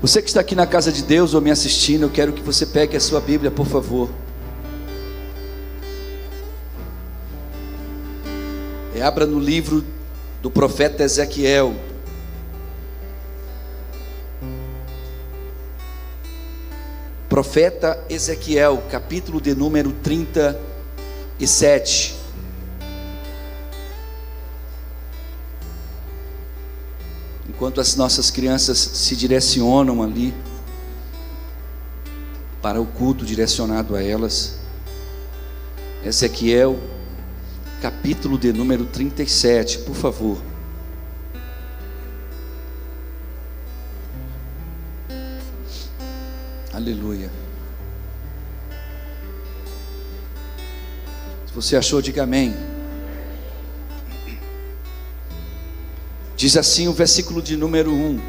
Você que está aqui na casa de Deus ou me assistindo, eu quero que você pegue a sua Bíblia, por favor. E abra no livro do profeta Ezequiel. Profeta Ezequiel, capítulo de número 37. Enquanto as nossas crianças se direcionam ali para o culto direcionado a elas, Ezequiel, capítulo de número 37, por favor. Aleluia. Se você achou, diga amém. Diz assim o versículo de número 1: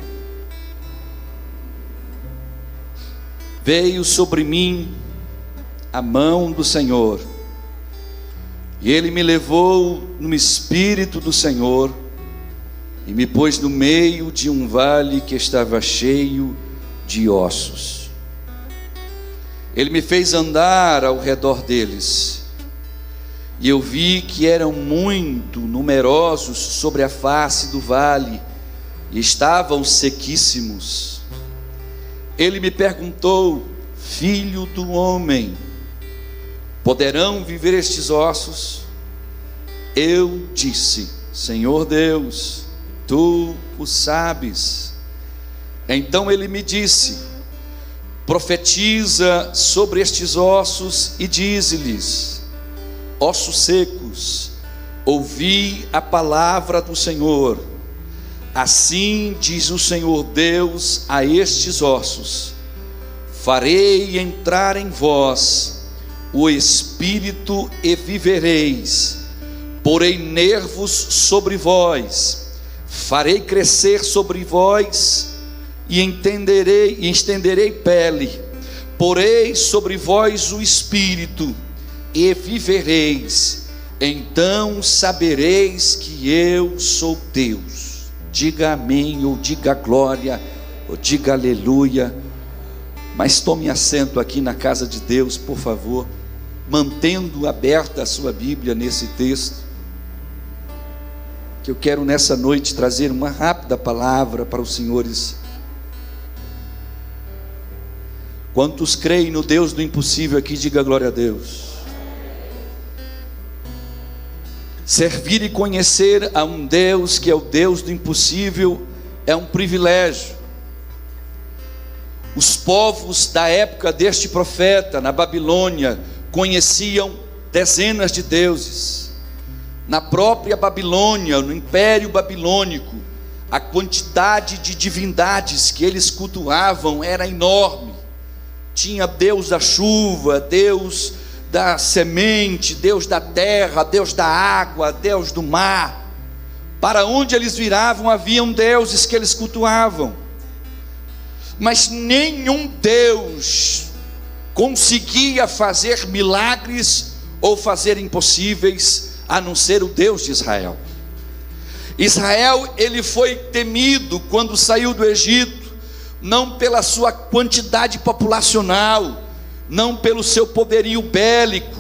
Veio sobre mim a mão do Senhor, e Ele me levou no Espírito do Senhor, e me pôs no meio de um vale que estava cheio de ossos. Ele me fez andar ao redor deles, e eu vi que eram muito numerosos sobre a face do vale, e estavam sequíssimos. Ele me perguntou: Filho do homem, poderão viver estes ossos? Eu disse: Senhor Deus, tu o sabes. Então ele me disse: Profetiza sobre estes ossos e dize-lhes: Ossos secos, ouvi a palavra do Senhor. Assim diz o Senhor Deus a estes ossos: farei entrar em vós o Espírito e vivereis, porei nervos sobre vós, farei crescer sobre vós e estenderei pele, porei sobre vós o Espírito e vivereis, então sabereis que eu sou Deus. Diga amém, ou diga glória, ou diga aleluia. Mas tome assento aqui na casa de Deus, por favor, mantendo aberta a sua Bíblia nesse texto, que eu quero nessa noite trazer uma rápida palavra para os senhores. Quantos creem no Deus do impossível aqui, diga glória a Deus. Servir e conhecer a um Deus que é o Deus do impossível é um privilégio. Os povos da época deste profeta, na Babilônia, conheciam dezenas de deuses. Na própria Babilônia, no Império Babilônico, a quantidade de divindades que eles cultuavam era enorme. Tinha Deus da chuva, Deus da semente, Deus da terra, Deus da água, Deus do mar. Para onde eles viravam, haviam deuses que eles cultuavam. Mas nenhum Deus conseguia fazer milagres ou fazer impossíveis, a não ser o Deus de Israel. Israel, ele foi temido quando saiu do Egito, não pela sua quantidade populacional, não pelo seu poderio bélico,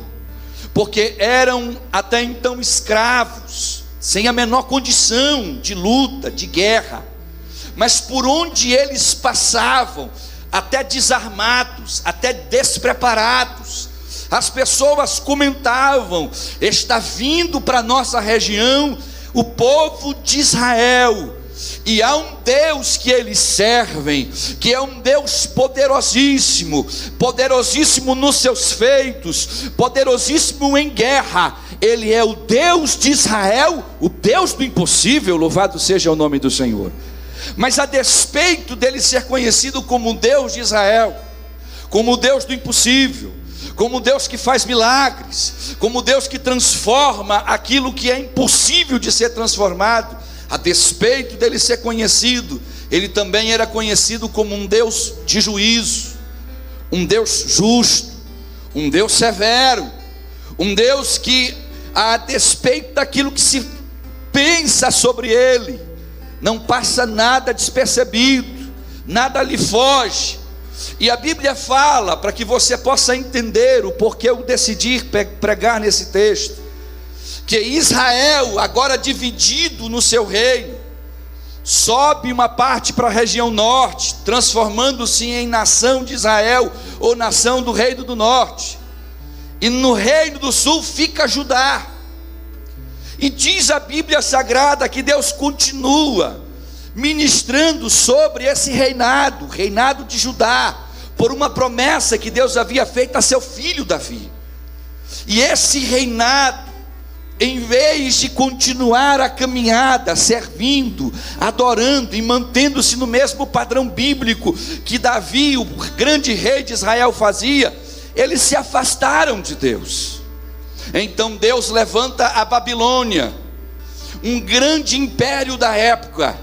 porque eram até então escravos, sem a menor condição de luta, de guerra. Mas por onde eles passavam, até desarmados, até despreparados, as pessoas comentavam: está vindo para a nossa região o povo de Israel, e há um Deus que eles servem, que é um Deus poderosíssimo, poderosíssimo nos seus feitos, poderosíssimo em guerra. Ele é o Deus de Israel, o Deus do impossível, louvado seja o nome do Senhor. Mas a despeito dele ser conhecido como o Deus de Israel, como o Deus do impossível, como o Deus que faz milagres, como o Deus que transforma aquilo que é impossível de ser transformado, a despeito dele ser conhecido, ele também era conhecido como um Deus de juízo, um Deus justo, um Deus severo, um Deus que, a despeito daquilo que se pensa sobre ele, não passa nada despercebido. nada lhe foge. E a Bíblia fala, para que você possa entender o porquê eu decidi pregar nesse texto, que Israel, agora dividido no seu reino, sobe uma parte para a região norte, transformando-se em nação de Israel, ou nação do reino do norte, e no reino do sul fica Judá. E diz a Bíblia Sagrada que Deus continua ministrando sobre esse reinado, reinado de Judá, por uma promessa que Deus havia feito a seu filho Davi. E esse reinado, em vez de continuar a caminhada, servindo, adorando e mantendo-se no mesmo padrão bíblico que Davi, o grande rei de Israel, fazia, eles se afastaram de Deus. Então Deus levanta a Babilônia, um grande império da época,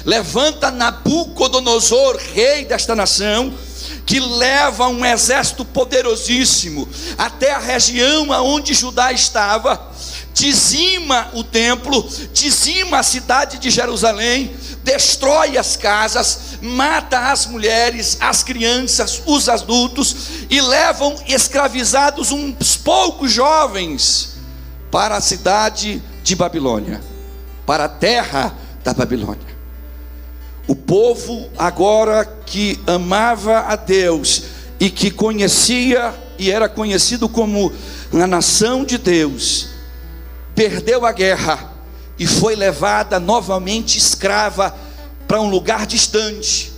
levanta Nabucodonosor, rei desta nação, que leva um exército poderosíssimo até a região onde Judá estava, dizima o templo, dizima a cidade de Jerusalém, destrói as casas, mata as mulheres, as crianças, os adultos, e levam escravizados uns poucos jovens para a cidade de Babilônia, para a terra da Babilônia. O povo agora que amava a Deus e que conhecia e era conhecido como a nação de Deus, perdeu a guerra e foi levada novamente escrava para um lugar distante,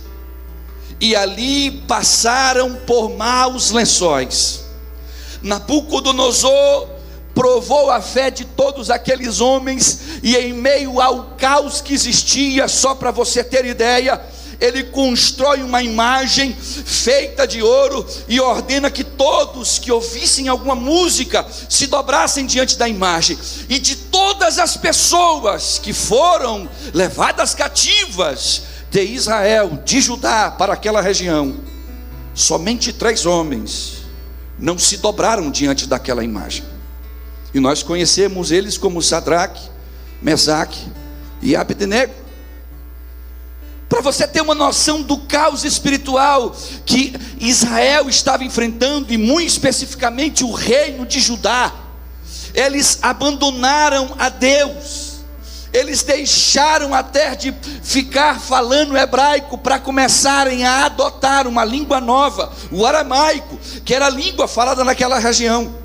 e ali passaram por maus lençóis. Nabucodonosor provou a fé de todos aqueles homens, e em meio ao caos que existia, só para você ter ideia, ele constrói uma imagem feita de ouro e ordena que todos que ouvissem alguma música se dobrassem diante da imagem. E de todas as pessoas que foram levadas cativas de Israel, de Judá, para aquela região, somente 3 homens não se dobraram diante daquela imagem. E nós conhecemos eles como Sadraque, Mesaque e Abednego. Para você ter uma noção do caos espiritual que Israel estava enfrentando, e muito especificamente o reino de Judá, eles abandonaram a Deus, eles deixaram até de ficar falando hebraico para começarem a adotar uma língua nova, o aramaico, que era a língua falada naquela região.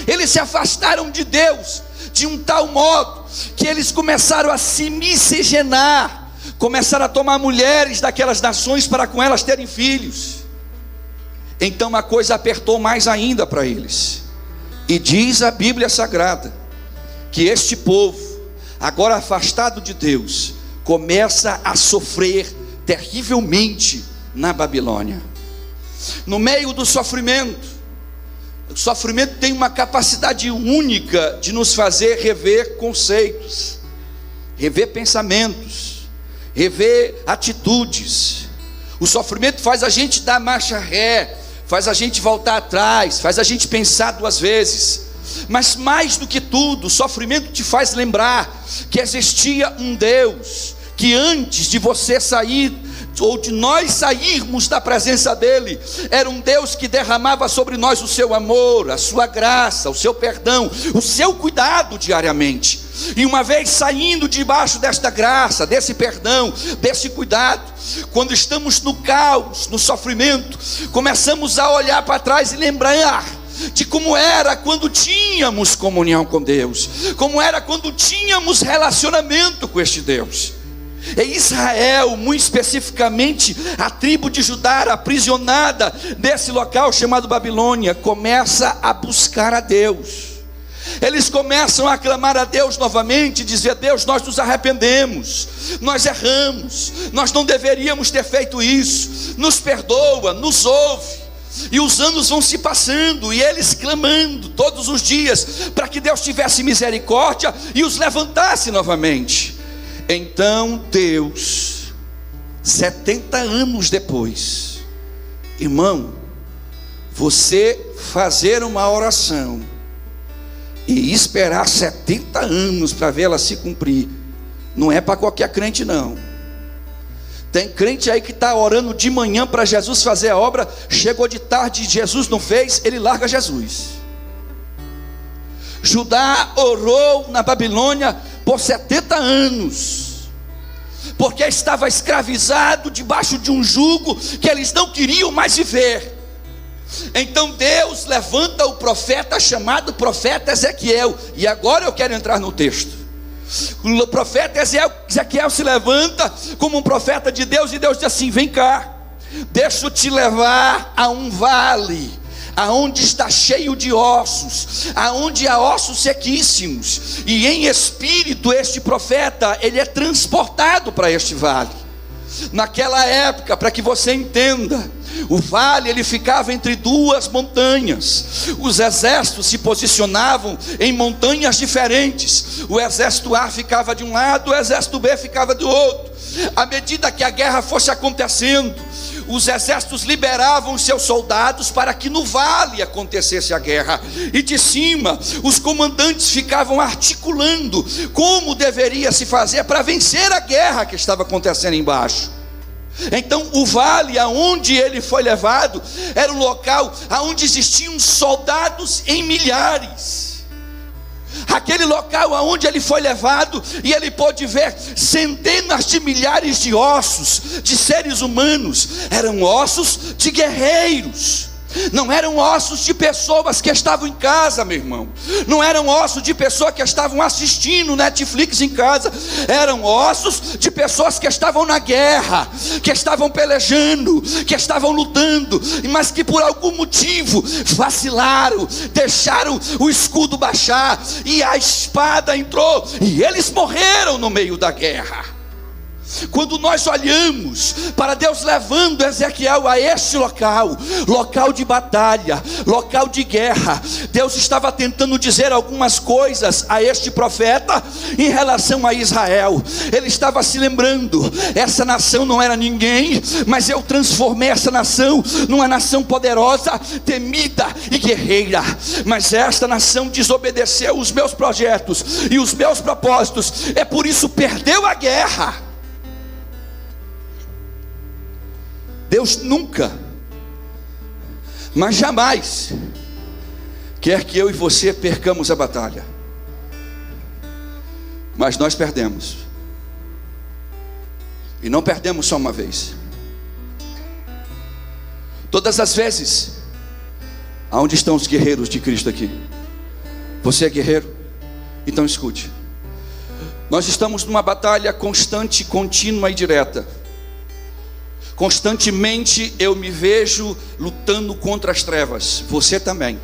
Eles se afastaram de Deus de um tal modo que eles começaram a se miscigenar, começaram a tomar mulheres daquelas nações para com elas terem filhos. Então a coisa apertou mais ainda para eles. E diz a Bíblia Sagrada que este povo, agora afastado de Deus, começa a sofrer terrivelmente na Babilônia. No meio do sofrimento, o sofrimento tem uma capacidade única de nos fazer rever conceitos, rever pensamentos, rever atitudes. O sofrimento faz a gente dar marcha ré, faz a gente voltar atrás, faz a gente pensar 2 vezes. Mas mais do que tudo, o sofrimento te faz lembrar que existia um Deus que antes de você sair, ou de nós sairmos da presença dele, era um Deus que derramava sobre nós o seu amor, a sua graça, o seu perdão, o seu cuidado diariamente. E uma vez saindo debaixo desta graça, desse perdão, desse cuidado, quando estamos no caos, no sofrimento, começamos a olhar para trás e lembrar de como era quando tínhamos comunhão com Deus, como era quando tínhamos relacionamento com este Deus. Em Israel, muito especificamente a tribo de Judá, aprisionada desse local chamado Babilônia, começa a buscar a Deus. Eles começam a clamar a Deus novamente, dizer: Deus, nós nos arrependemos, nós erramos, nós não deveríamos ter feito isso, nos perdoa, nos ouve. E os anos vão se passando, e eles clamando todos os dias para que Deus tivesse misericórdia e os levantasse novamente. Então Deus, 70 anos depois, irmão, você fazer uma oração e esperar 70 anos para vê-la se cumprir, não é para qualquer crente não. Tem crente aí que está orando de manhã para Jesus fazer a obra, chegou de tarde, Jesus não fez, ele larga Jesus. Judá orou na Babilônia por 70 anos, porque estava escravizado debaixo de um jugo que eles não queriam mais viver. Então Deus levanta o profeta chamado profeta Ezequiel, e agora eu quero entrar no texto. O profeta Ezequiel se levanta como um profeta de Deus, e Deus diz assim: vem cá, deixa eu te levar a um vale, aonde está cheio de ossos, aonde há ossos sequíssimos, e em espírito este profeta, ele é transportado para este vale. Naquela época, para que você entenda, o vale ele ficava entre duas montanhas. Os exércitos se posicionavam em montanhas diferentes. O exército A ficava de um lado, o exército B ficava do outro. À medida que a guerra fosse acontecendo, os exércitos liberavam seus soldados para que no vale acontecesse a guerra, e de cima os comandantes ficavam articulando como deveria se fazer para vencer a guerra que estava acontecendo embaixo. Então o vale aonde ele foi levado era um local aonde existiam soldados em milhares. Aquele local aonde ele foi levado, e ele pôde ver centenas de milhares de ossos de seres humanos. Eram ossos de guerreiros, não eram ossos de pessoas que estavam em casa, meu irmão. Não eram ossos de pessoas que estavam assistindo Netflix em casa. Eram ossos de pessoas que estavam na guerra, que estavam pelejando, que estavam lutando, mas que por algum motivo vacilaram, deixaram o escudo baixar, e a espada entrou, e eles morreram no meio da guerra. Quando nós olhamos para Deus levando Ezequiel a este local, local de batalha, local de guerra, Deus estava tentando dizer algumas coisas a este profeta em relação a Israel. Ele estava se lembrando: essa nação não era ninguém, mas eu transformei essa nação numa nação poderosa, temida e guerreira. Mas esta nação desobedeceu os meus projetos e os meus propósitos, é por isso perdeu a guerra. Deus nunca, mas jamais quer que eu e você percamos a batalha, mas nós perdemos, e não perdemos só uma vez. Todas as vezes. Aonde estão os guerreiros de Cristo aqui? Você é guerreiro? Então escute. Nós estamos numa batalha constante, contínua e direta. Constantemente eu me vejo lutando contra as trevas. Você também.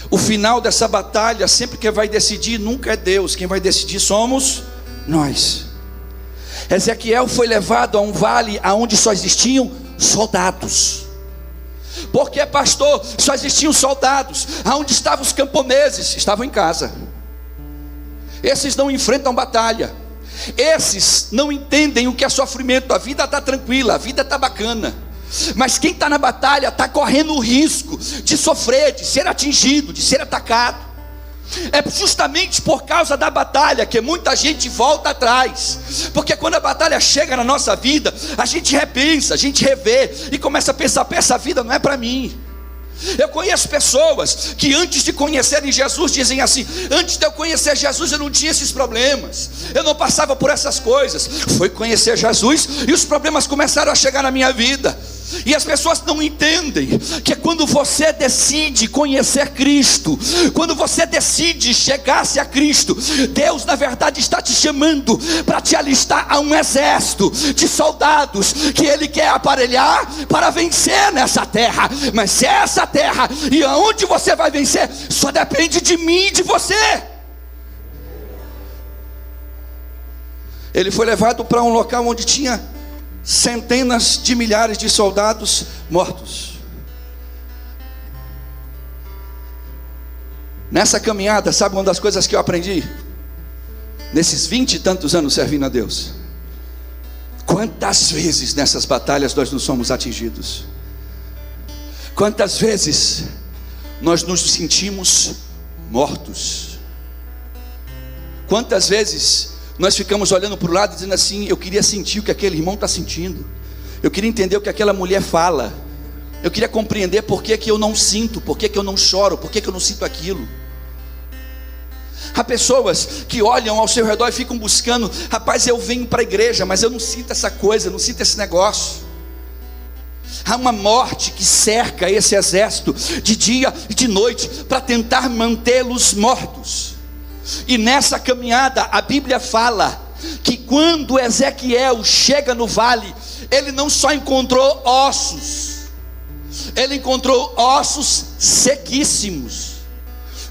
O final dessa batalha, sempre quem vai decidir nunca é Deus. Quem vai decidir somos nós. Ezequiel foi levado a um vale aonde só existiam soldados. Porque, pastor, só existiam soldados? Aonde estavam os camponeses? Estavam em casa. Esses não enfrentam batalha. Esses não entendem o que é sofrimento. A vida está tranquila, a vida está bacana. Mas quem está na batalha está correndo o risco de sofrer, de ser atingido, de ser atacado. É justamente por causa da batalha que muita gente volta atrás. Porque quando a batalha chega na nossa vida, a gente repensa, a gente revê e começa a pensar: essa vida não é para mim. Eu conheço pessoas que antes de conhecerem Jesus dizem assim: antes de eu conhecer Jesus eu não tinha esses problemas, eu não passava por essas coisas. Foi conhecer Jesus e os problemas começaram a chegar na minha vida. E as pessoas não entendem que quando você decide conhecer Cristo, quando você decide chegar-se a Cristo, Deus na verdade está te chamando para te alistar a um exército de soldados que Ele quer aparelhar para vencer nessa terra. Mas se é essa terra e aonde você vai vencer, só depende de mim e de você. Ele foi levado para um local onde tinha centenas de milhares de soldados mortos. Nessa caminhada, sabe uma das coisas que eu aprendi? Nesses 20 e tantos anos servindo a Deus, quantas vezes nessas batalhas nós não somos atingidos? Quantas vezes nós nos sentimos mortos? Quantas vezes nós ficamos olhando para o lado dizendo assim: eu queria sentir o que aquele irmão está sentindo, eu queria entender o que aquela mulher fala, eu queria compreender por que eu não sinto, por que eu não choro, por que eu não sinto aquilo. Há pessoas que olham ao seu redor e ficam buscando: rapaz, eu venho para a igreja, mas eu não sinto essa coisa, eu não sinto esse negócio. Há uma morte que cerca esse exército de dia e de noite para tentar mantê-los mortos. E nessa caminhada a Bíblia fala que quando Ezequiel chega no vale, ele não só encontrou ossos, ele encontrou ossos sequíssimos.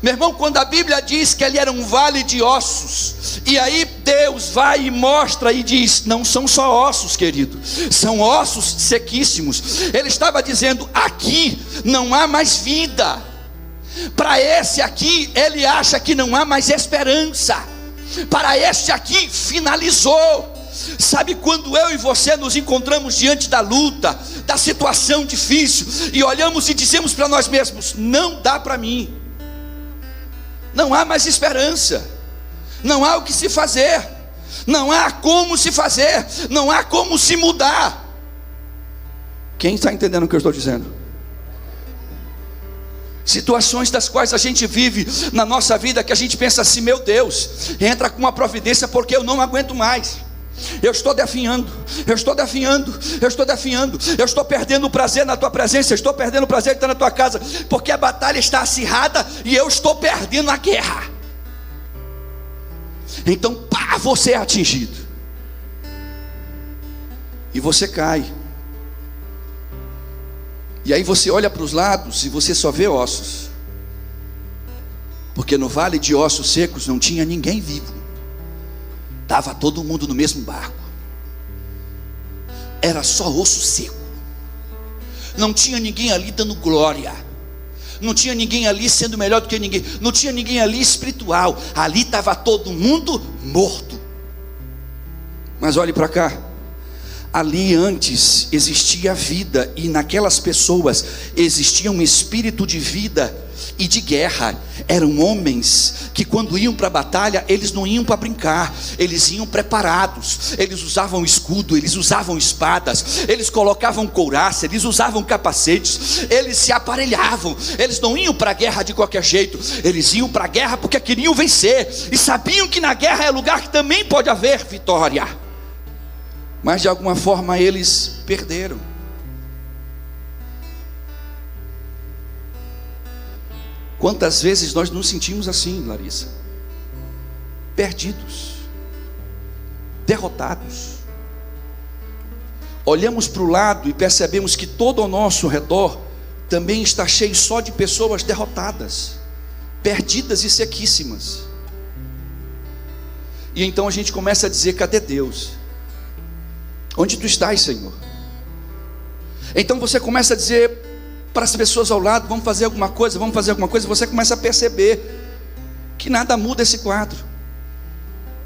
Meu irmão, quando a Bíblia diz que ele era um vale de ossos, e aí Deus vai e mostra e diz: não são só ossos, querido, são ossos sequíssimos. Ele estava dizendo: aqui não há mais vida. Para esse aqui, ele acha que não há mais esperança. Para este aqui, finalizou. Sabe, quando eu e você nos encontramos diante da luta, da situação difícil, e olhamos e dizemos para nós mesmos: não dá para mim, não há mais esperança, não há o que se fazer, não há como se fazer, não há como se mudar. Quem está entendendo o que eu estou dizendo? Situações das quais a gente vive na nossa vida, que a gente pensa assim: meu Deus, entra com uma providência, porque eu não aguento mais. Eu estou definhando, eu estou definhando, eu estou definhando, eu estou perdendo o prazer na tua presença, eu estou perdendo o prazer de estar na tua casa, porque a batalha está acirrada e eu estou perdendo a guerra. Então, pá, você é atingido e você cai. E aí você olha para os lados e você só vê ossos, porque no vale de ossos secos não tinha ninguém vivo. Estava todo mundo no mesmo barco. Era só osso seco. Não tinha ninguém ali dando glória. Não tinha ninguém ali sendo melhor do que ninguém. Não tinha ninguém ali espiritual. Ali estava todo mundo morto. Mas olhe para cá. Ali antes existia vida, e naquelas pessoas existia um espírito de vida e de guerra. Eram homens que, quando iam para a batalha, eles não iam para brincar, eles iam preparados. Eles usavam escudo, eles usavam espadas, eles colocavam couraça, eles usavam capacetes, eles se aparelhavam. Eles não iam para a guerra de qualquer jeito, eles iam para a guerra porque queriam vencer, e sabiam que na guerra é lugar que também pode haver vitória. Mas de alguma forma eles perderam. Quantas vezes nós nos sentimos assim, Larissa? Perdidos, derrotados. Olhamos para o lado e percebemos que todo ao nosso redor também está cheio só de pessoas derrotadas, perdidas e sequíssimas. E então a gente começa a dizer: cadê Deus? Onde tu estás, Senhor? Então você começa a dizer para as pessoas ao lado: vamos fazer alguma coisa, vamos fazer alguma coisa. Você começa a perceber que nada muda esse quadro,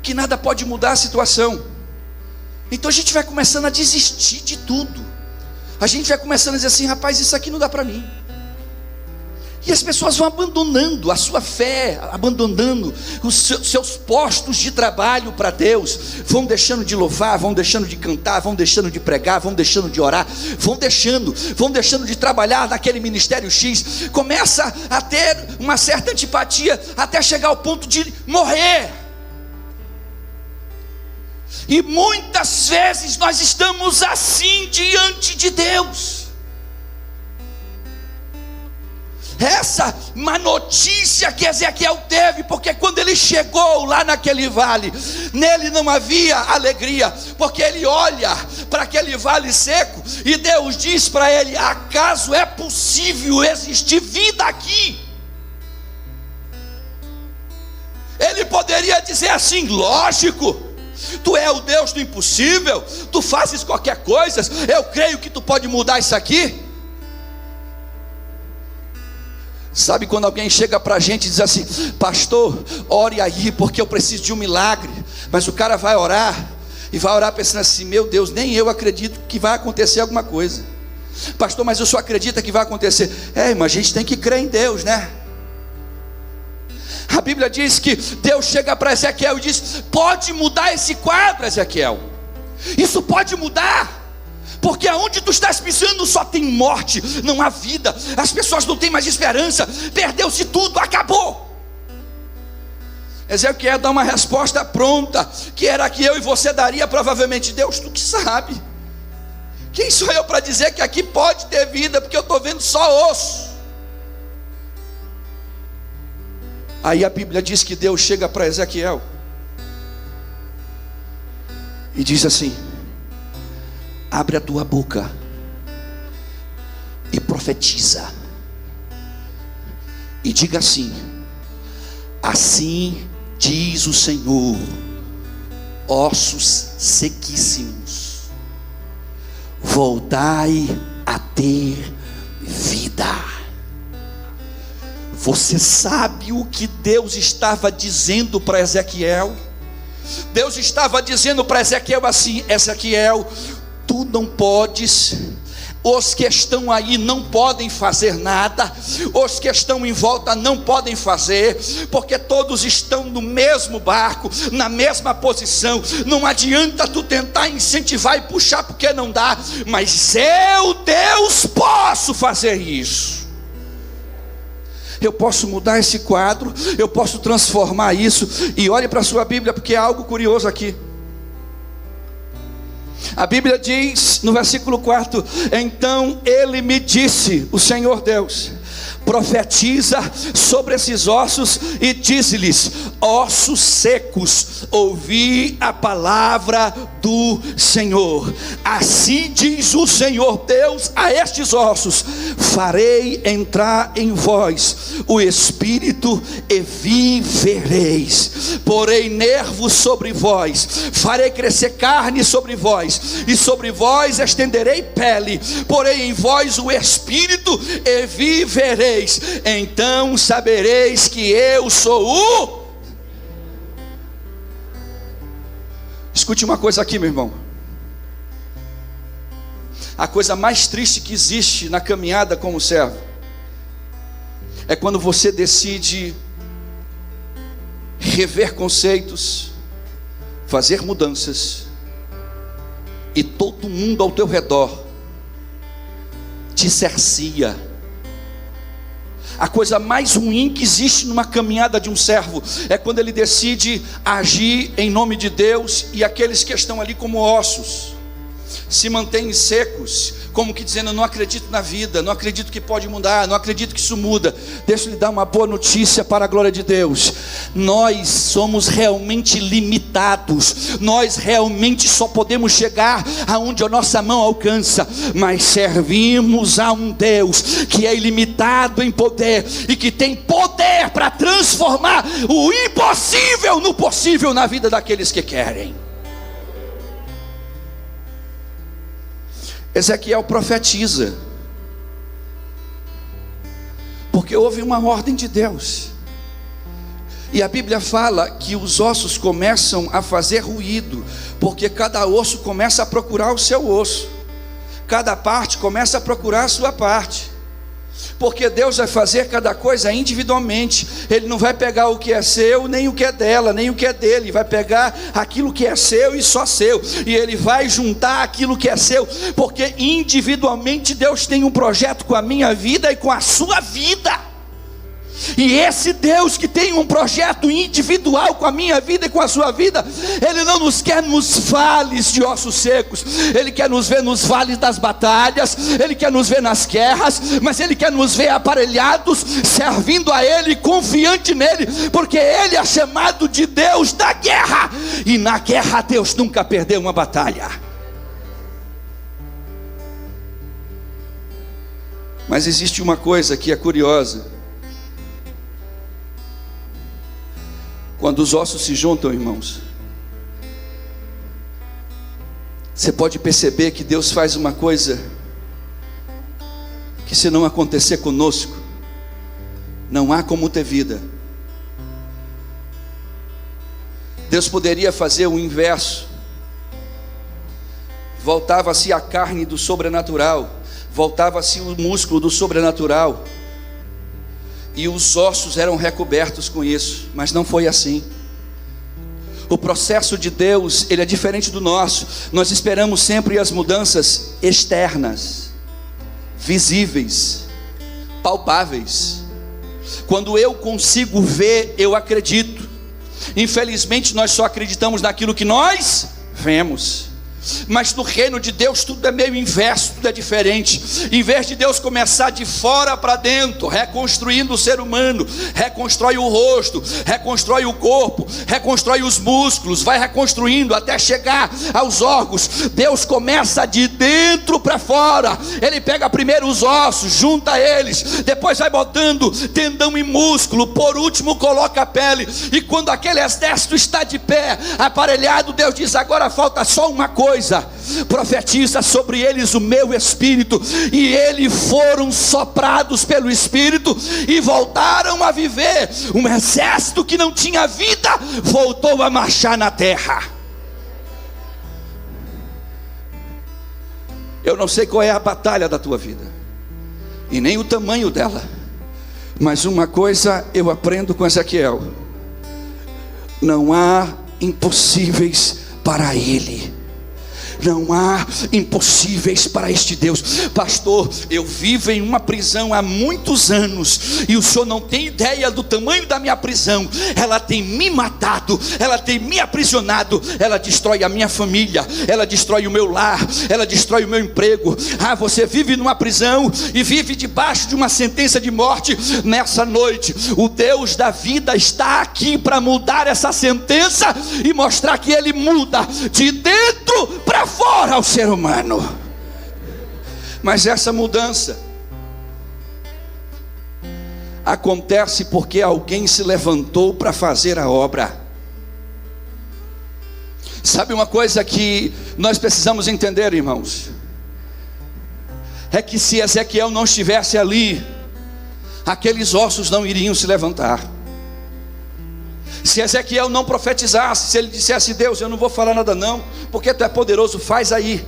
que nada pode mudar a situação. Então a gente vai começando a desistir de tudo. A gente vai começando a dizer assim: rapaz, isso aqui não dá para mim. E as pessoas vão abandonando a sua fé, abandonando os seus postos de trabalho para Deus, vão deixando de louvar, vão deixando de cantar, vão deixando de pregar, vão deixando de orar, vão deixando de trabalhar naquele ministério X. Começa a ter uma certa antipatia até chegar ao ponto de morrer. E muitas vezes nós estamos assim diante de Deus. Essa má notícia que Ezequiel teve, porque quando ele chegou lá naquele vale, nele não havia alegria, porque ele olha para aquele vale seco e Deus diz para ele: acaso é possível existir vida aqui? Ele poderia dizer assim: lógico, tu é o Deus do impossível, tu fazes qualquer coisa, eu creio que tu pode mudar isso aqui. Sabe quando alguém chega para a gente e diz assim: pastor, ore aí porque eu preciso de um milagre. Mas o cara vai orar e vai orar pensando assim: meu Deus, nem eu acredito que vai acontecer alguma coisa. Pastor, mas eu só acredito que vai acontecer. Mas a gente tem que crer em Deus, né? A Bíblia diz que Deus chega para Ezequiel e diz: pode mudar esse quadro, Ezequiel. Isso pode mudar. Porque aonde tu estás pisando só tem morte, não há vida. As pessoas não têm mais esperança. Perdeu-se tudo, acabou. Ezequiel dá uma resposta pronta, que era que eu e você daria provavelmente. Deus, tu que sabe. Quem sou eu para dizer que aqui pode ter vida, porque eu estou vendo só osso. Aí a Bíblia diz que Deus chega para Ezequiel e diz assim: abre a tua boca e profetiza, e diga assim: assim diz o Senhor, ossos sequíssimos, voltai a ter vida. Você sabe o que Deus estava dizendo para Ezequiel? Deus estava dizendo para Ezequiel assim: Ezequiel, tu não podes, os que estão aí não podem fazer nada, os que estão em volta não podem fazer, porque todos estão no mesmo barco, na mesma posição. Não adianta tu tentar incentivar e puxar, porque não dá, mas eu, Deus, posso fazer isso. Eu posso mudar esse quadro, eu posso transformar isso. E olhe para a sua Bíblia, porque há algo curioso aqui. A Bíblia diz no versículo 4: então ele me disse, o Senhor Deus, profetiza sobre esses ossos e diz-lhes: ossos secos, ouvi a palavra do Senhor. Assim diz o Senhor Deus a estes ossos: farei entrar em vós o espírito e vivereis. Porei nervos sobre vós, farei crescer carne sobre vós, e sobre vós estenderei pele. Porei em vós o espírito e vivereis. Então sabereis que eu sou o... Escute uma coisa aqui, meu irmão. A coisa mais triste que existe na caminhada como servo é quando você decide rever conceitos, fazer mudanças, e todo mundo ao teu redor te cercia. A coisa mais ruim que existe numa caminhada de um servo é quando ele decide agir em nome de Deus, e aqueles que estão ali como ossos se mantêm secos, como que dizendo: eu não acredito na vida, não acredito que pode mudar, não acredito que isso muda. Deixa eu lhe dar uma boa notícia para a glória de Deus. Nós somos realmente limitados, nós realmente só podemos chegar aonde a nossa mão alcança, mas servimos a um Deus que é ilimitado em poder, e que tem poder para transformar o impossível no possível na vida daqueles que querem. Ezequiel profetiza, porque houve uma ordem de Deus, e a Bíblia fala que os ossos começam a fazer ruído, porque cada osso começa a procurar o seu osso, cada parte começa a procurar a sua parte, porque Deus vai fazer cada coisa individualmente. Ele não vai pegar o que é seu, nem o que é dela, nem o que é dele. Vai pegar aquilo que é seu e só seu, e ele vai juntar aquilo que é seu, porque individualmente Deus tem um projeto com a minha vida e com a sua vida. E esse Deus que tem um projeto individual com a minha vida e com a sua vida, Ele não nos quer nos vales de ossos secos. Ele quer nos ver nos vales das batalhas, Ele quer nos ver nas guerras, mas Ele quer nos ver aparelhados, servindo a Ele, confiante nele, porque Ele é chamado de Deus da guerra, e na guerra Deus nunca perdeu uma batalha. Mas existe uma coisa que é curiosa. Quando os ossos se juntam, irmãos, você pode perceber que Deus faz uma coisa que, se não acontecer conosco, não há como ter vida. Deus poderia fazer o inverso. Voltava-se a carne do sobrenatural, voltava-se o músculo do sobrenatural, e os ossos eram recobertos com isso, mas não foi assim. O processo de Deus, ele é diferente do nosso. Nós esperamos sempre as mudanças externas, visíveis, palpáveis. Quando eu consigo ver, eu acredito. Infelizmente nós só acreditamos naquilo que nós vemos. Mas no reino de Deus tudo é meio inverso, tudo é diferente. Em vez de Deus começar de fora para dentro, reconstruindo o ser humano, reconstrói o rosto, reconstrói o corpo, reconstrói os músculos, vai reconstruindo até chegar aos órgãos. Deus começa de dentro para fora. Ele pega primeiro os ossos, junta eles, depois vai botando tendão e músculo, por último coloca a pele. E quando aquele exército está de pé, aparelhado, Deus diz: agora falta só uma coisa, profetiza sobre eles o meu espírito. E eles foram soprados pelo espírito e voltaram a viver. Um exército que não tinha vida voltou a marchar na terra. Eu não sei qual é a batalha da tua vida e nem o tamanho dela, mas uma coisa eu aprendo com Ezequiel: não há impossíveis para ele. Não há impossíveis para este Deus. Pastor, eu vivo em uma prisão há muitos anos e o senhor não tem ideia do tamanho da minha prisão. Ela tem me matado, ela tem me aprisionado, ela destrói a minha família, ela destrói o meu lar, ela destrói o meu emprego. Você vive numa prisão e vive debaixo de uma sentença de morte. Nessa noite, o Deus da vida está aqui para mudar essa sentença e mostrar que Ele muda de dentro para fora ao ser humano. Mas essa mudança acontece porque alguém se levantou para fazer a obra. Sabe uma coisa que nós precisamos entender, irmãos? É que se Ezequiel não estivesse ali, aqueles ossos não iriam se levantar. Se Ezequiel não profetizasse, se ele dissesse: Deus, eu não vou falar nada não, porque tu é poderoso, faz aí.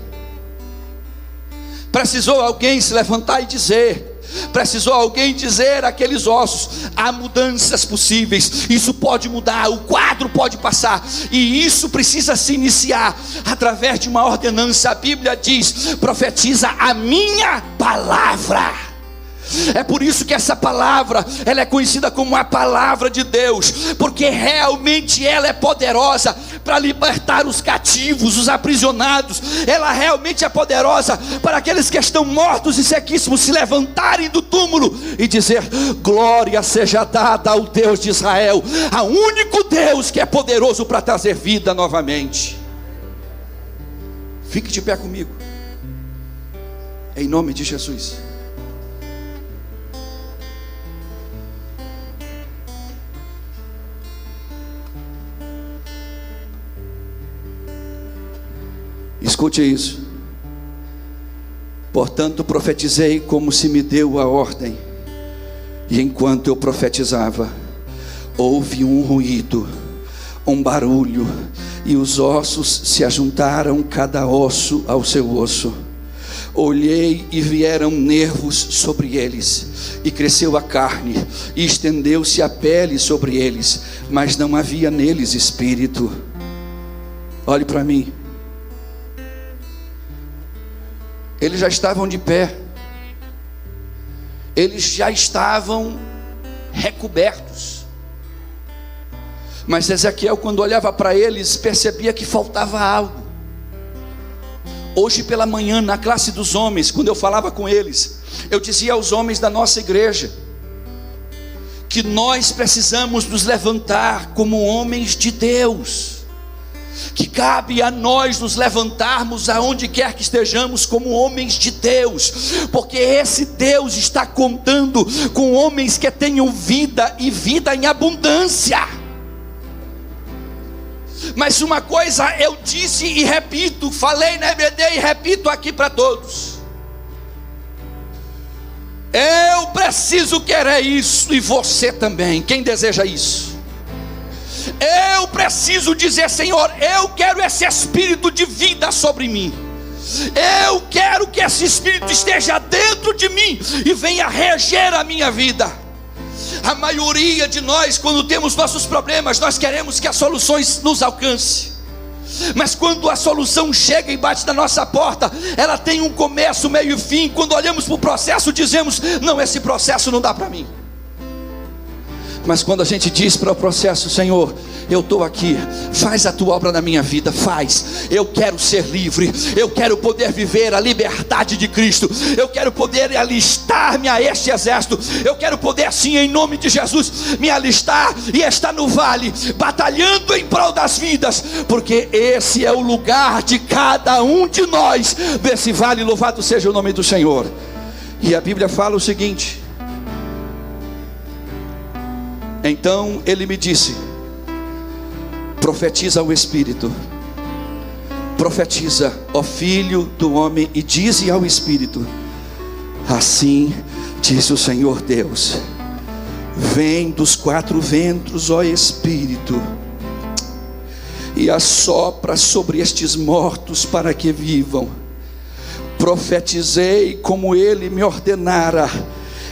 Precisou alguém se levantar e dizer, precisou alguém dizer àqueles ossos: há mudanças possíveis, isso pode mudar, o quadro pode passar. E isso precisa se iniciar através de uma ordenança. A Bíblia diz: profetiza a minha palavra. É por isso que essa palavra, ela é conhecida como a palavra de Deus, porque realmente ela é poderosa para libertar os cativos, os aprisionados. Ela realmente é poderosa para aqueles que estão mortos e sequíssimos se levantarem do túmulo e dizer: glória seja dada ao Deus de Israel, ao único Deus que é poderoso para trazer vida novamente. Fique de pé comigo, em nome de Jesus. Escute isso. Portanto, profetizei como se me deu a ordem. E enquanto eu profetizava, houve um ruído, um barulho, e os ossos se ajuntaram, cada osso ao seu osso. Olhei e vieram nervos sobre eles, e cresceu a carne, e estendeu-se a pele sobre eles, mas não havia neles espírito. Olhe para mim. Eles já estavam de pé, eles já estavam recobertos, mas Ezequiel, quando olhava para eles, percebia que faltava algo. Hoje pela manhã, na classe dos homens, quando eu falava com eles, eu dizia aos homens da nossa igreja que nós precisamos nos levantar como homens de Deus, que cabe a nós nos levantarmos aonde quer que estejamos como homens de Deus, porque esse Deus está contando com homens que tenham vida e vida em abundância. Mas uma coisa eu disse e repito, falei na EBD e repito aqui para todos: eu preciso querer isso, e você também. Quem deseja isso? Eu preciso dizer: Senhor, eu quero esse espírito de vida sobre mim. Eu quero que esse espírito esteja dentro de mim e venha reger a minha vida. A maioria de nós, quando temos nossos problemas, nós queremos que as soluções nos alcancem. Mas quando a solução chega e bate na nossa porta, ela tem um começo, meio e fim. Quando olhamos para o processo, dizemos: não, esse processo não dá para mim. Mas quando a gente diz para o processo: Senhor, eu estou aqui, faz a tua obra na minha vida, faz. Eu quero ser livre, eu quero poder viver a liberdade de Cristo, eu quero poder alistar-me a este exército, eu quero poder sim, em nome de Jesus, me alistar e estar no vale, batalhando em prol das vidas, porque esse é o lugar de cada um de nós, desse vale. Louvado seja o nome do Senhor. E a Bíblia fala o seguinte: então ele me disse: profetiza ao Espírito, profetiza, ó filho do homem, e dize ao Espírito: assim diz o Senhor Deus, vem dos quatro ventos, ó Espírito, e assopra sobre estes mortos para que vivam. Profetizei como ele me ordenara.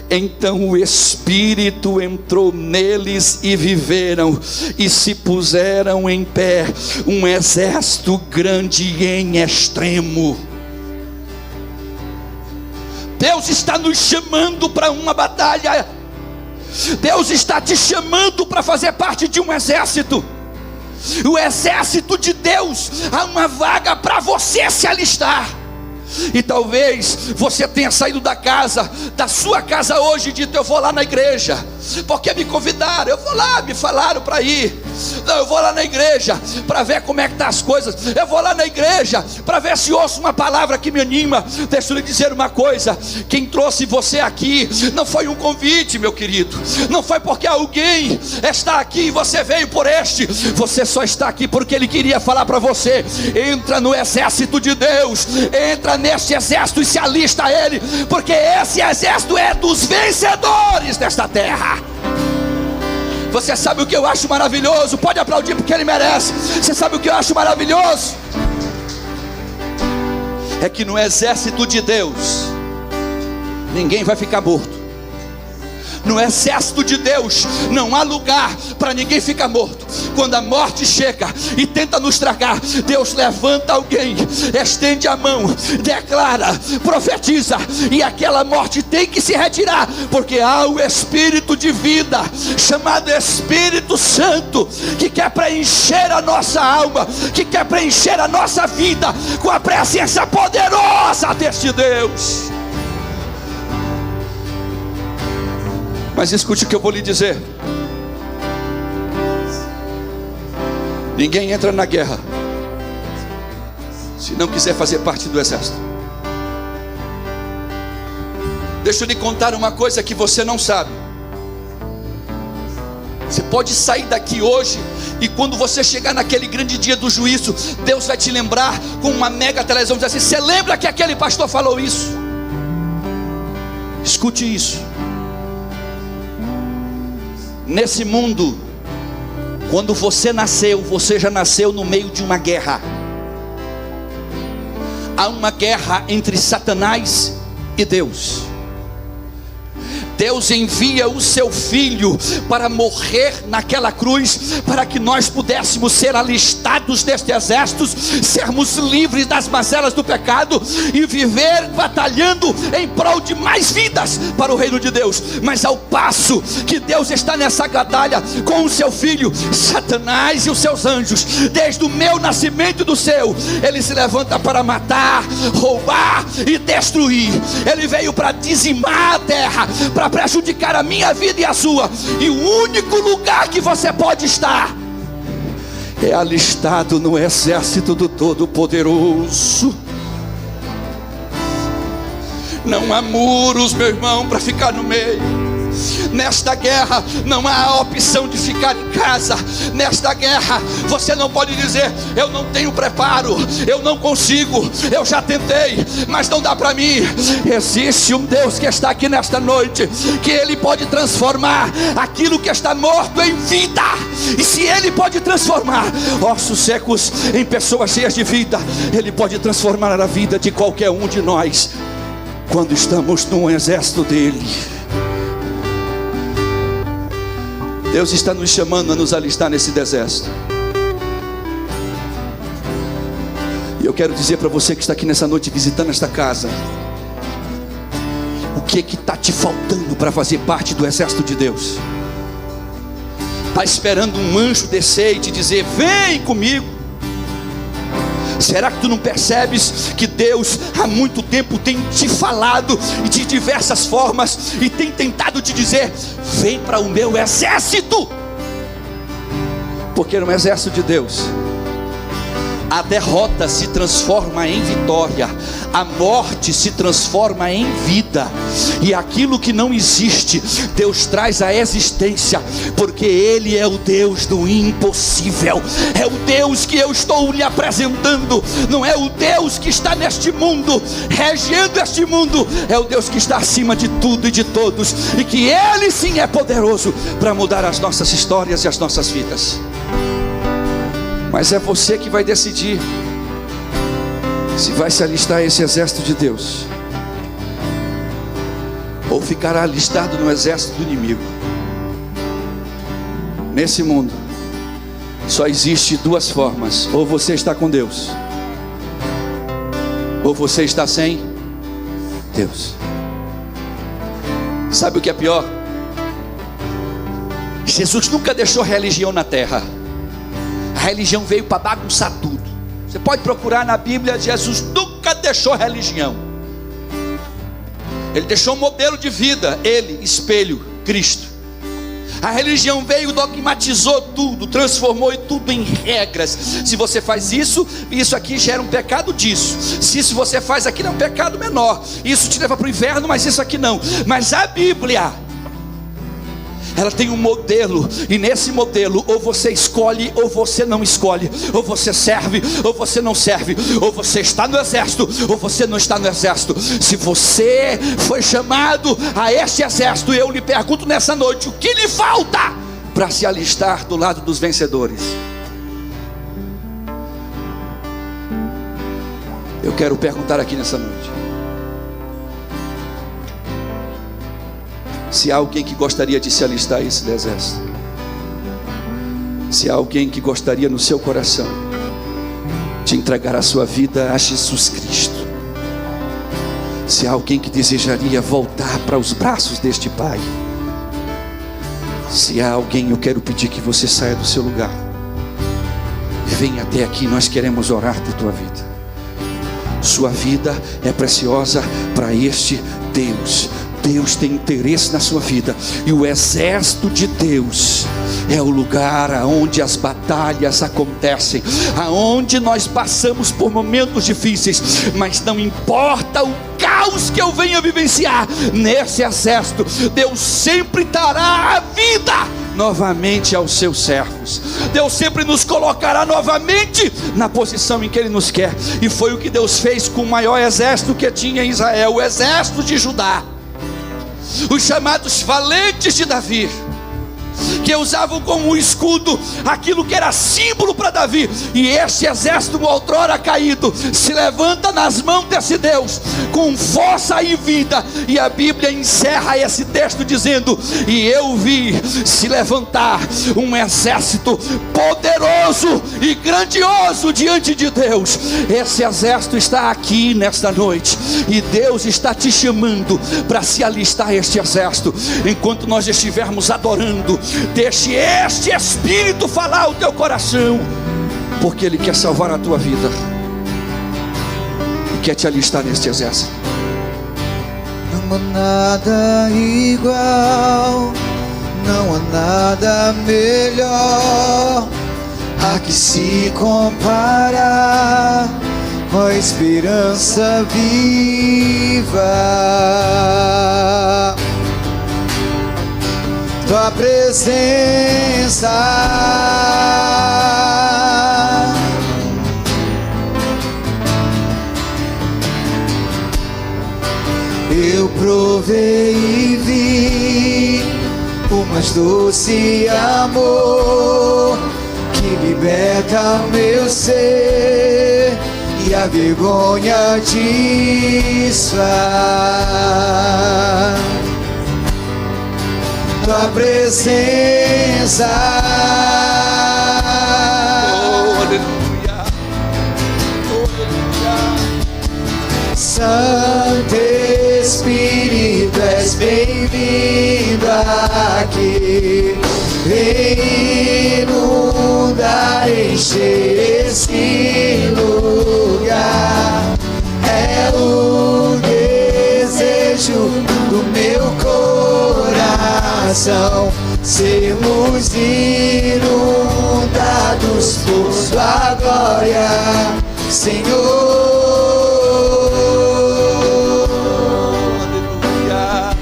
Então o Espírito entrou neles e viveram, e se puseram em pé, um exército grande em extremo. Deus está nos chamando para uma batalha. Deus está te chamando para fazer parte de um exército. O exército de Deus. Há uma vaga para você se alistar. E talvez você tenha saído da sua casa hoje, e dito: eu vou lá na igreja, porque me convidaram, eu vou lá, me falaram para ir. Não, eu vou lá na igreja para ver como é que estão as coisas. Eu vou lá na igreja para ver se ouço uma palavra que me anima. Deixa eu lhe dizer uma coisa: quem trouxe você aqui não foi um convite, meu querido. Não foi porque alguém está aqui e você veio por este. Você só está aqui porque Ele queria falar para você: entra no exército de Deus, entra neste exército e se alista a Ele, porque esse exército é dos vencedores desta terra. Você sabe o que eu acho maravilhoso? Pode aplaudir porque Ele merece. Você sabe o que eu acho maravilhoso? É que no exército de Deus ninguém vai ficar morto. No exército de Deus não há lugar para ninguém ficar morto. Quando a morte chega e tenta nos tragar, Deus levanta alguém, estende a mão, declara, profetiza, e aquela morte tem que se retirar, porque há o Espírito de vida, chamado Espírito Santo, que quer preencher a nossa alma, que quer preencher a nossa vida com a presença poderosa deste Deus. Mas escute o que eu vou lhe dizer: ninguém entra na guerra se não quiser fazer parte do exército. Deixa eu lhe contar uma coisa que você não sabe. Você pode sair daqui hoje, e quando você chegar naquele grande dia do juízo, Deus vai te lembrar com uma mega televisão, dizer assim: você lembra que aquele pastor falou isso? Escute isso. Nesse mundo, quando você nasceu, você já nasceu no meio de uma guerra. Há uma guerra entre Satanás e Deus. Deus envia o seu Filho para morrer naquela cruz, para que nós pudéssemos ser alistados neste exército, sermos livres das mazelas do pecado e viver batalhando em prol de mais vidas para o reino de Deus. Mas ao passo que Deus está nessa batalha com o seu Filho, Satanás e os seus anjos, desde o meu nascimento e do seu, ele se levanta para matar, roubar e destruir. Ele veio para dizimar a terra, para prejudicar a minha vida e a sua. E o único lugar que você pode estar é alistado no exército do Todo-Poderoso. Não há muros, meu irmão, para ficar no meio. Nesta guerra não há opção de ficar em casa. Nesta guerra você não pode dizer: eu não tenho preparo, eu não consigo, eu já tentei, mas não dá para mim. Existe um Deus que está aqui nesta noite, que Ele pode transformar aquilo que está morto em vida. E se Ele pode transformar ossos secos em pessoas cheias de vida, Ele pode transformar a vida de qualquer um de nós, quando estamos no exército dEle. Deus está nos chamando a nos alistar nesse deserto. E eu quero dizer para você que está aqui nessa noite visitando esta casa, o que está te faltando para fazer parte do exército de Deus? Está esperando um anjo descer e te dizer: vem comigo. Será que tu não percebes que Deus há muito tempo tem te falado de diversas formas e tem tentado te dizer: vem para o meu exército? Porque no exército de Deus, a derrota se transforma em vitória, a morte se transforma em vida, e aquilo que não existe, Deus traz à existência, porque Ele é o Deus do impossível. É o Deus que eu estou lhe apresentando, não é o Deus que está neste mundo, regendo este mundo, é o Deus que está acima de tudo e de todos, e que Ele sim é poderoso para mudar as nossas histórias e as nossas vidas. Mas é você que vai decidir se vai se alistar a esse exército de Deus, ou ficará alistado no exército do inimigo. Nesse mundo só existe duas formas: ou você está com Deus, ou você está sem Deus. Sabe o que é pior? Jesus nunca deixou religião na terra. A religião veio para bagunçar tudo. Você pode procurar na Bíblia, Jesus nunca deixou religião. Ele deixou um modelo de vida, Ele, espelho, Cristo. A religião veio, dogmatizou tudo, transformou tudo em regras. Se você faz isso, isso aqui gera um pecado disso. Se isso você faz aqui, é um pecado menor. Isso te leva para o inferno, mas isso aqui não. Mas a Bíblia, ela tem um modelo, e nesse modelo, ou você escolhe, ou você não escolhe, ou você serve, ou você não serve, ou você está no exército, ou você não está no exército. Se você foi chamado a este exército, eu lhe pergunto nessa noite: o que lhe falta para se alistar do lado dos vencedores? Eu quero perguntar aqui nessa noite: se há alguém que gostaria de se alistar a esse exército, se há alguém que gostaria no seu coração de entregar a sua vida a Jesus Cristo, se há alguém que desejaria voltar para os braços deste Pai, se há alguém, eu quero pedir que você saia do seu lugar, venha até aqui. Nós queremos orar por tua vida. Sua vida é preciosa para este Deus. Deus tem interesse na sua vida, e o exército de Deus é o lugar aonde as batalhas acontecem, aonde nós passamos por momentos difíceis, mas não importa o caos que eu venha vivenciar, nesse exército Deus sempre dará a vida novamente aos seus servos. Deus sempre nos colocará novamente na posição em que Ele nos quer, e foi o que Deus fez com o maior exército que tinha em Israel, o exército de Judá, os chamados valentes de Davi, que usavam como um escudo aquilo que era símbolo para Davi. E este exército outrora caído se levanta nas mãos desse Deus com força e vida. E a Bíblia encerra esse texto dizendo: e eu vi se levantar um exército poderoso e grandioso diante de Deus. Esse exército está aqui nesta noite, e Deus está te chamando para se alistar a este exército. Enquanto nós estivermos adorando, deixe este Espírito falar ao teu coração, porque Ele quer salvar a tua vida e quer te alistar neste exército. Não há nada igual, não há nada melhor a que se comparar com a esperança viva. Tua presença, eu provei e vi o mais doce amor que liberta meu ser e a vergonha desfaz. tua presença. Oh, aleluia. Oh, aleluia. Santo Espírito, és bem-vindo aqui. Vem inundar, encher esse lugar. É o desejo do meu coração, sermos inundados por sua glória, Senhor. Aleluia.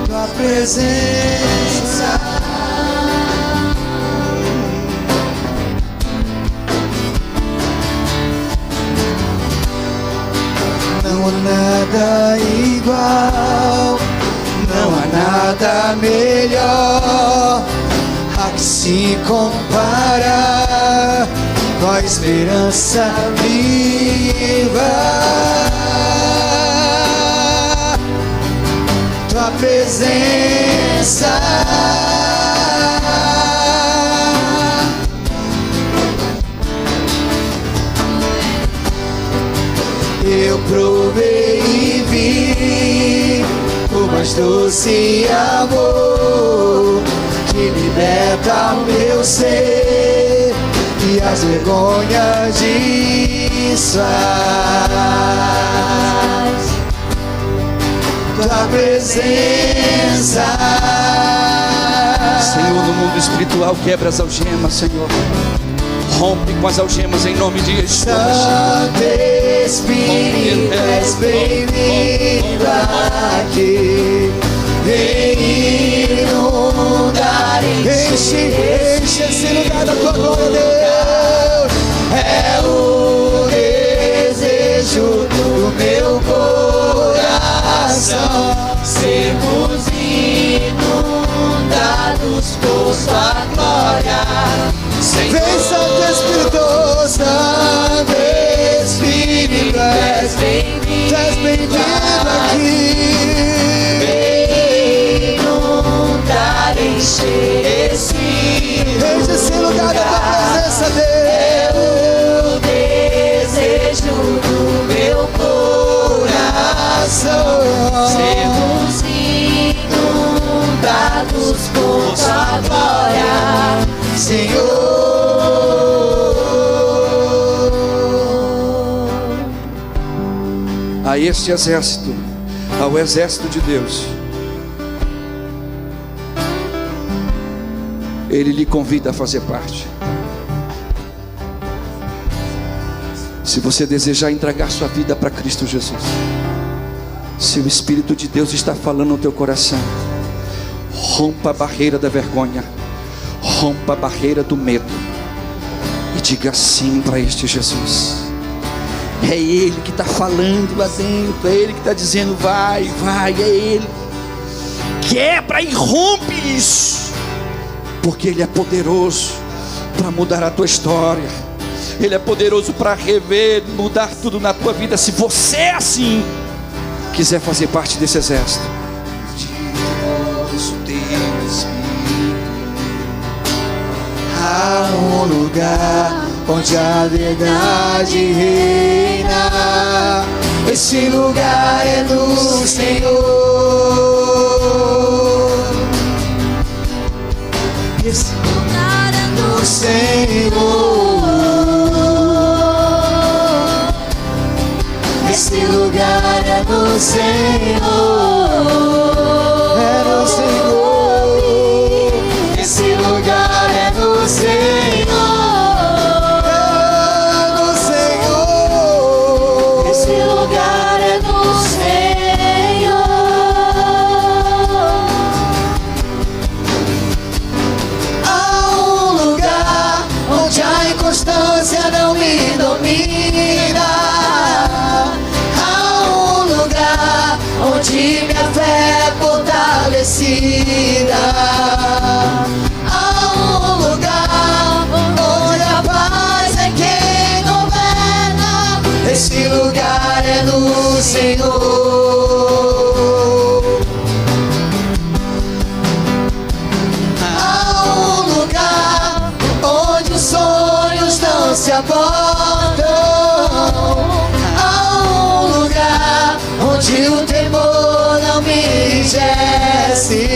Tua presença. Não há nada igual, não há nada melhor a que se comparar com a esperança viva. Tua presença. Eu provei e vi o mais doce amor que liberta o meu ser e as vergonhas desfaz. Tua presença. Senhor, no mundo espiritual, quebra as algemas, Senhor. Rompe com as algemas em nome de Jesus. Santo Espírito, és bem-vindo aqui. Vem inundar, enche esse lugar da tua glória, Deus. É o desejo do meu coração, sermos inundados por sua glória. Vem, Santo Espírito, Santo Espírito, és bem-vindo aqui. Vem inundar, encher esse lugar da tua presença, Deus. É o desejo do meu coração, sermos inundados por tua glória, Senhor. A este exército, ao exército de Deus, Ele lhe convida a fazer parte. Se você desejar entregar sua vida para Cristo Jesus, se o Espírito de Deus está falando no teu coração, rompa a barreira da vergonha, rompa a barreira do medo e diga sim para este Jesus. É Ele que está falando lá dentro, é Ele que está dizendo vai, vai, é Ele. Quebra e rompe isso, porque Ele é poderoso para mudar a tua história. Ele é poderoso para rever, mudar tudo na tua vida. Se você assim quiser fazer parte desse exército, Deus, o teu Espírito. Há um lugar onde a verdade reina. Esse lugar é do Senhor. Esse lugar é do Senhor. Esse lugar é do Senhor. É do Senhor. Esse lugar é do Senhor. Não me domina. Há um lugar onde minha fé é fortalecida. Há um lugar onde a paz é quem governa. Esse lugar é do Senhor. onde o temor não me enrijece.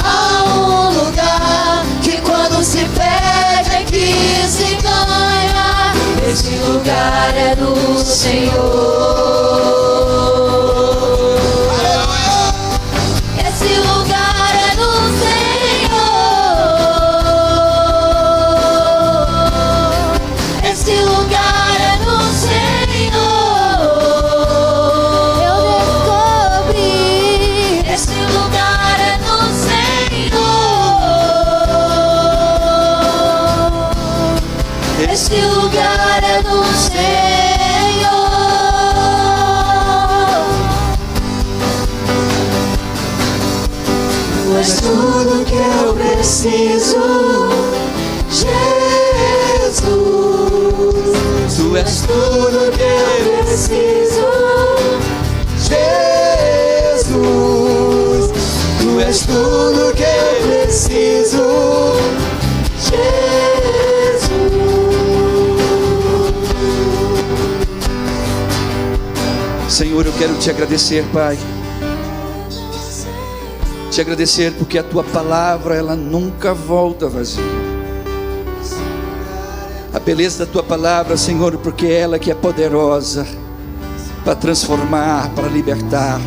Há um lugar que quando se pede é que se ganha. Este lugar é do Senhor. Esse lugar é do Senhor. Esse lugar é do Senhor. Eu descobri. Esse lugar é do Senhor. Esse lugar é do Senhor. Tu és tudo que eu preciso, Jesus. Tu és tudo que eu Preciso, Jesus. Tu és tudo que eu preciso, Jesus. Senhor, eu quero te agradecer, Pai. Te agradecer porque a tua palavra, ela nunca volta vazia. A beleza da tua palavra, Senhor, porque ela que é poderosa para transformar, para libertar.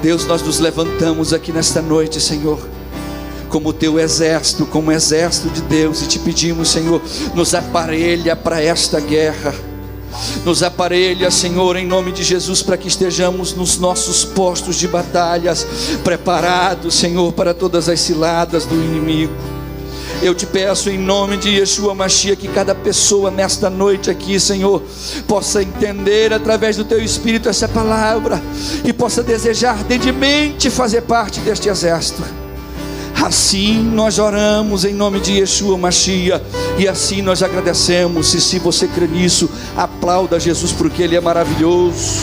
Deus, nós nos levantamos aqui nesta noite, Senhor, como teu exército, como exército de Deus, e te pedimos, Senhor, nos aparelha para esta guerra. Nos aparelha, Senhor, em nome de Jesus, para que estejamos nos nossos postos de batalhas, preparados, Senhor, para todas as ciladas do inimigo. Eu te peço em nome de Yeshua Mashiach que cada pessoa nesta noite aqui, Senhor, possa entender através do teu Espírito essa palavra e possa desejar ardentemente fazer parte deste exército. Assim nós oramos em nome de Yeshua Mashiach, e assim nós agradecemos. E se você crê nisso, aplauda Jesus, porque Ele é maravilhoso.